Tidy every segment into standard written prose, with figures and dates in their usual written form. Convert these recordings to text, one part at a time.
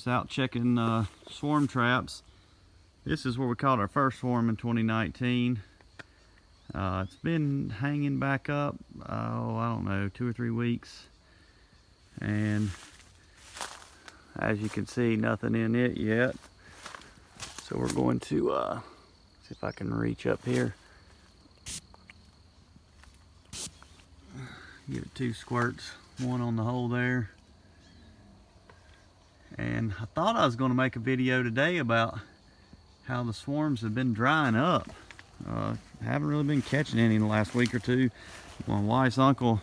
just out checking swarm traps. This is where we caught our first swarm in 2019. It's been hanging back up, I don't know, 2 or 3 weeks. And as you can see, nothing in it yet. So we're going to see if I can reach up here. Give it 2 squirts, one on the hole there. And I thought I was going to make a video today about how the swarms have been drying up. Haven't really been catching any in the last week or two. My wife's uncle,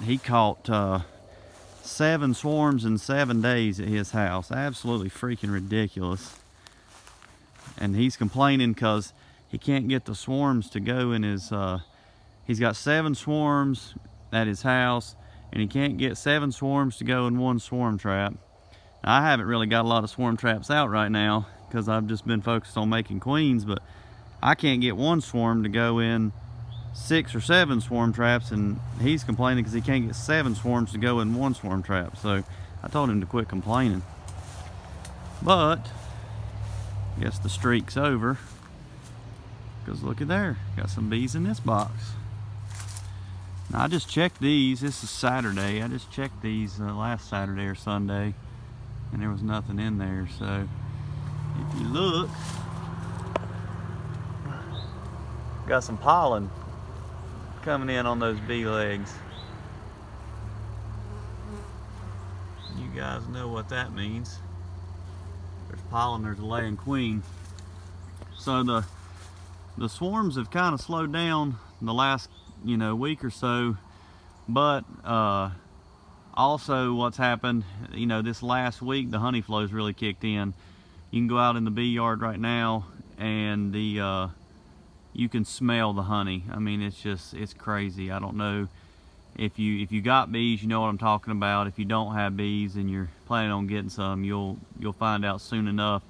he caught 7 swarms in 7 days at his house. Absolutely freaking ridiculous. And he's complaining because he can't get the swarms to go in his, he's got 7 swarms at his house, and he can't get 7 swarms to go in 1 swarm trap. Now, I haven't really got a lot of swarm traps out right now because I've just been focused on making queens, but I can't get 1 swarm to go in 6 or 7 swarm traps, and he's complaining because he can't get 7 swarms to go in 1 swarm trap. So I told him to quit complaining. But I guess the streak's over, because look at there, got some bees in this box. Now I just checked these. This is Saturday. I just checked these last Saturday or Sunday, and there was nothing in there. So if you look, got some pollen coming in on those bee legs. You guys know what that means. There's pollen, there's a laying queen. So the swarms have kind of slowed down in the last week or so, but also what's happened, this last week the honey flow's really kicked in. You can go out in the bee yard right now and you can smell the honey. I mean, it's crazy. I don't know if you got bees, you know what I'm talking about. If you don't have bees and you're planning on getting some, you'll find out soon enough.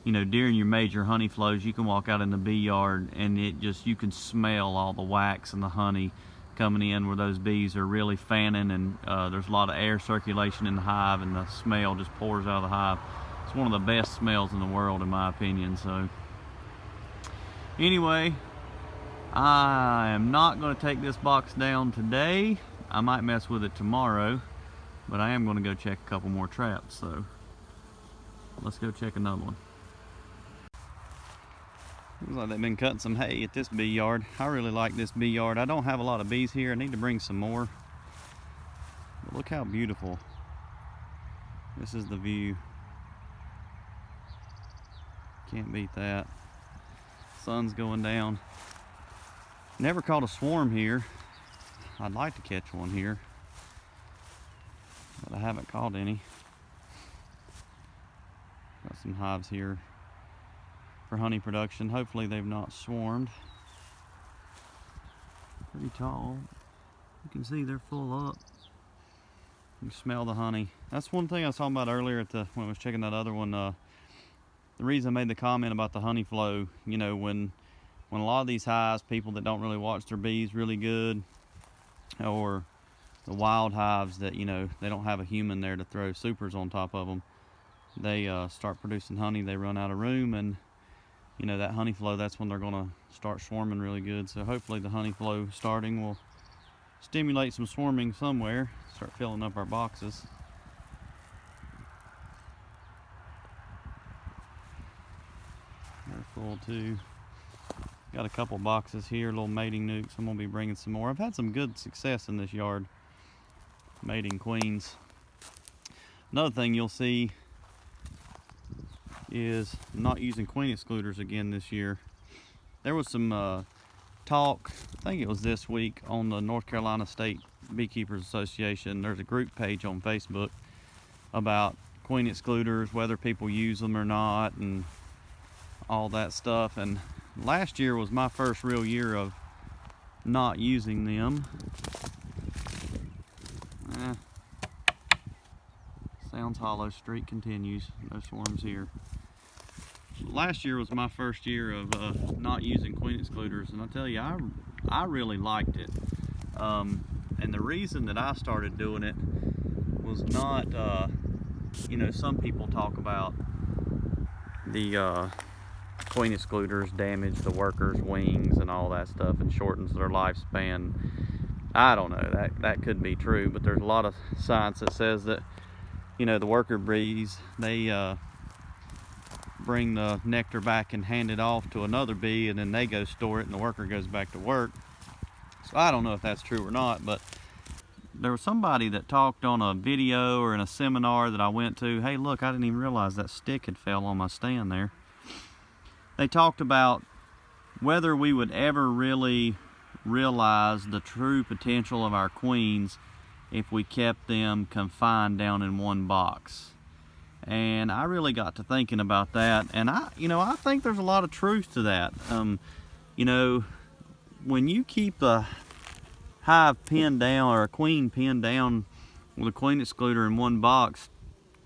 During your major honey flows, you can walk out in the bee yard and you can smell all the wax and the honey coming in where those bees are really fanning, and there's a lot of air circulation in the hive, and the smell just pours out of the hive. It's one of the best smells in the world, in my opinion. So anyway, I am not going to take this box down today. I might mess with it tomorrow, but I am going to go check a couple more traps. So let's go check another one. Looks like they've been cutting some hay at this bee yard. I really like this bee yard. I don't have a lot of bees here. I need to bring some more. But look how beautiful. This is the view. Can't beat that. Sun's going down. Never caught a swarm here. I'd like to catch one here, but I haven't caught any. Got some hives here for honey production. Hopefully they've not swarmed. Pretty tall. You can see they're full up. You can smell the honey. That's one thing I was talking about earlier when I was checking that other one. The reason I made the comment about the honey flow, when a lot of these hives, people that don't really watch their bees really good, or the wild hives that they don't have a human there to throw supers on top of them, they start producing honey. They run out of room, and that honey flow, that's when they're going to start swarming really good. So hopefully the honey flow starting will stimulate some swarming somewhere, start filling up our boxes. They're full too. Got a couple boxes here, little mating nukes. I'm going to be bringing some more. I've had some good success in this yard mating queens. Another thing you'll see is I'm not using queen excluders again this year. There was some talk, I think it was this week, on the North Carolina State Beekeepers Association. There's a group page on Facebook about queen excluders, whether people use them or not, and all that stuff. And last year was my first real year of not using them. Sounds hollow. Streak continues. No swarms here. Last year was my first year of not using queen excluders, and I tell you, I really liked it. And the reason that I started doing it was not you know, some people talk about the queen excluders damage the workers' wings and all that stuff and shortens their lifespan. I don't know, that could be true, but there's a lot of science that says that, you know, the worker bees, they bring the nectar back and hand it off to another bee, and then they go store it and the worker goes back to work. So I don't know if that's true or not, but there was somebody that talked on a video or in a seminar that I went to. Hey, look, I didn't even realize that stick had fell on my stand there. They talked about whether we would ever really realize the true potential of our queens if we kept them confined down in one box. And I really got to thinking about that, and I think there's a lot of truth to that. You know, when you keep the hive pinned down, or a queen pinned down with a queen excluder in one box,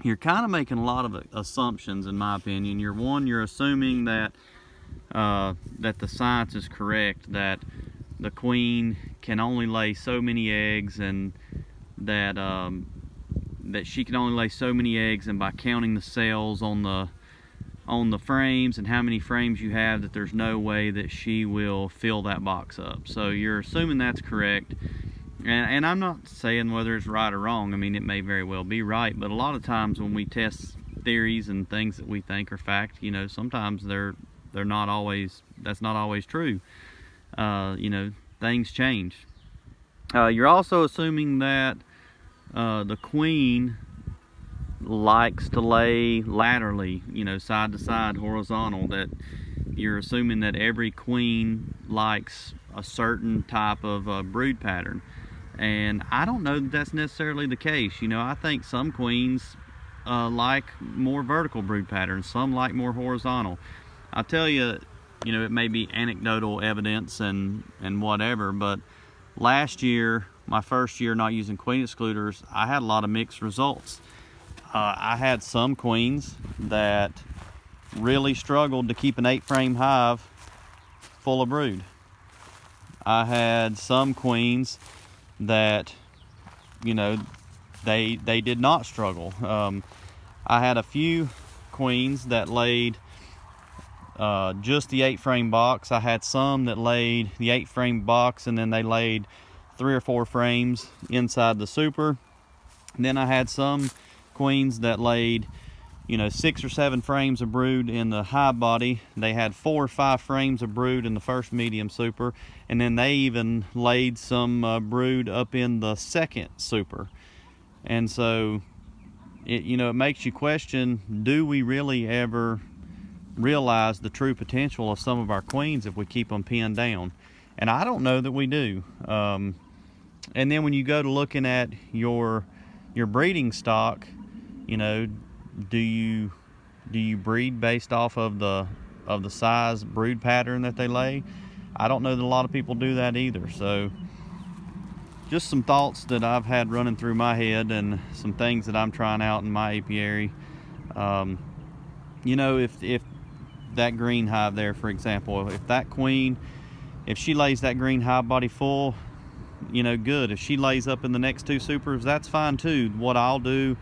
you're kind of making a lot of assumptions, in my opinion. You're assuming that that the science is correct, that the queen can only lay so many eggs, and that that she can only lay so many eggs, and by counting the cells on the frames and how many frames you have, that there's no way that she will fill that box up. So you're assuming that's correct. And I'm not saying whether it's right or wrong. I mean, it may very well be right, but a lot of times when we test theories and things that we think are fact, you know, sometimes they're not always, that's not always true. You know, things change. You're also assuming that the queen likes to lay laterally, you know, side to side, horizontal. That you're assuming that every queen likes a certain type of brood pattern. And I don't know that that's necessarily the case. You know, I think some queens like more vertical brood patterns, some like more horizontal. I'll tell you, you know, it may be anecdotal evidence and whatever, but last year, my first year not using queen excluders, I had a lot of mixed results. I had some queens that really struggled to keep an 8-frame hive full of brood. I had some queens that, you know, they did not struggle. I had a few queens that laid just the 8-frame box. I had some that laid the 8-frame box and then they laid 3 or 4 frames inside the super. And then I had some queens that laid, you know, 6 or 7 frames of brood in the hive body. They had 4 or 5 frames of brood in the first medium super, and then they even laid some brood up in the second super. And so it, you know, it makes you question, do we really ever realize the true potential of some of our queens if we keep them pinned down? And I don't know that we do. And then when you go to looking at your breeding stock, you know, do you breed based off of the size brood pattern that they lay? I don't know that a lot of people do that either. So just some thoughts that I've had running through my head and some things that I'm trying out in my apiary. You know, if that green hive there, for example, if that queen, if she lays that green hive body full, you know, good. If she lays up in the next 2 supers, that's fine too. What I'll do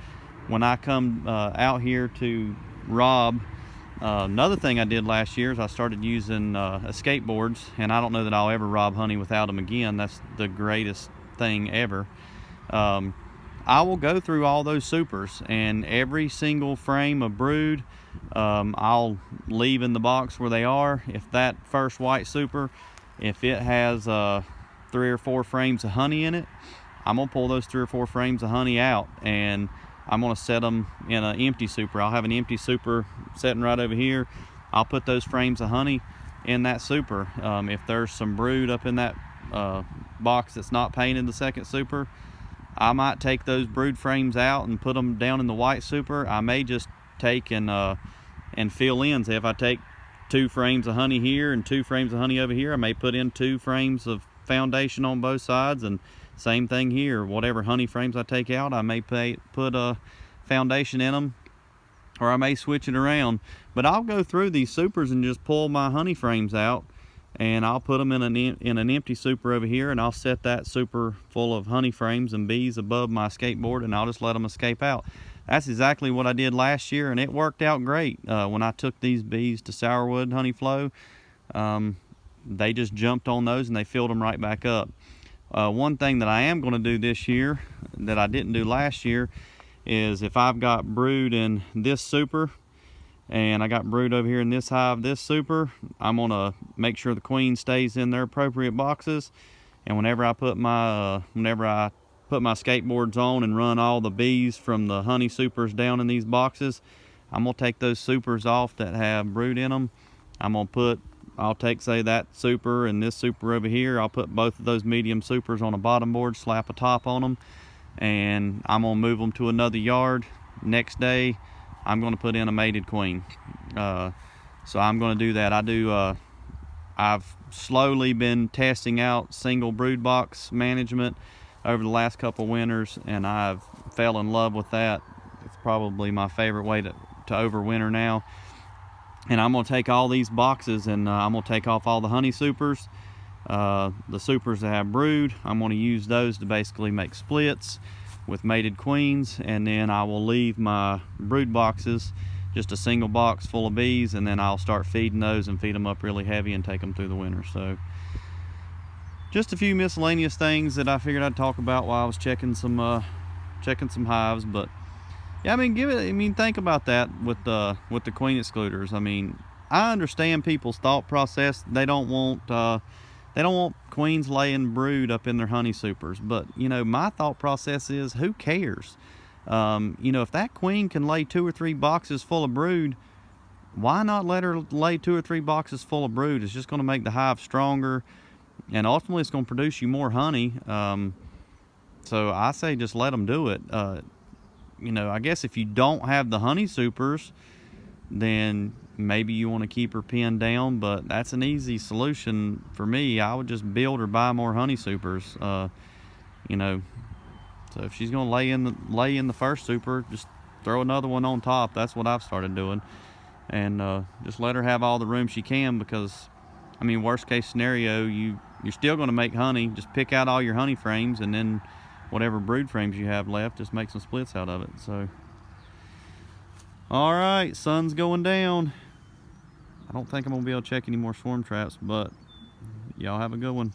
when I come out here to rob, another thing I did last year is I started using escape boards, and I don't know that I'll ever rob honey without them again. That's the greatest thing ever. I will go through all those supers, and every single frame of brood I'll leave in the box where they are. If that first white super, if it has 3 or 4 frames of honey in it, I'm gonna pull those 3 or 4 frames of honey out, and I'm gonna set them in an empty super. I'll have an empty super sitting right over here. I'll put those frames of honey in that super. If there's some brood up in that box that's not painted, the second super, I might take those brood frames out and put them down in the white super. I may just take and fill in. Say if I take 2 frames of honey here and 2 frames of honey over here, I may put in 2 frames of foundation on both sides, and same thing here. Whatever honey frames I take out, I may put a foundation in them, or I may switch it around. But I'll go through these supers and just pull my honey frames out, and I'll put them in an empty super over here, and I'll set that super full of honey frames and bees above my skateboard, and I'll just let them escape out. that's exactly what I did last year, and it worked out great. When I took these bees to Sourwood Honey Flow, they just jumped on those and they filled them right back up. One thing that I am going to do this year that I didn't do last year is, if I've got brood in this super and I got brood over here in this hive, this super, I'm going to make sure the queen stays in their appropriate boxes. And whenever I put my skateboards on and run all the bees from the honey supers down in these boxes, I'm going to take those supers off that have brood in them. I'll take, say, that super and this super over here. I'll put both of those medium supers on a bottom board, slap a top on them, and I'm going to move them to another yard. Next day, I'm going to put in a mated queen. So I'm going to do that. I've slowly been testing out single brood box management over the last couple winters, and I've fell in love with that. It's probably my favorite way to overwinter now. And I'm going to take all these boxes and I'm going to take off all the honey supers. The supers that have brood, I'm going to use those to basically make splits with mated queens, and then I will leave my brood boxes just a single box full of bees, and then I'll start feeding those and feed them up really heavy and take them through the winter. So just a few miscellaneous things that I figured I'd talk about while I was checking some hives. But yeah, I mean, think about that with the queen excluders. I mean, I understand people's thought process. They don't want queens laying brood up in their honey supers. But you know, my thought process is, who cares? You know, if that queen can lay 2 or 3 boxes full of brood, why not let her lay 2 or 3 boxes full of brood? It's just going to make the hive stronger, and ultimately it's going to produce you more honey. So I say just let them do it. You know, I guess if you don't have the honey supers, then maybe you want to keep her pinned down, but that's an easy solution for me. I would just build or buy more honey supers. You know, so if she's going to lay in the first super, just throw another one on top. That's what I've started doing, and just let her have all the room she can, because I mean, worst case scenario, you're still going to make honey. Just pick out all your honey frames, and then whatever brood frames you have left, just make some splits out of it. So all right, sun's going down. I don't think I'm going to be able to check any more swarm traps, but y'all have a good one.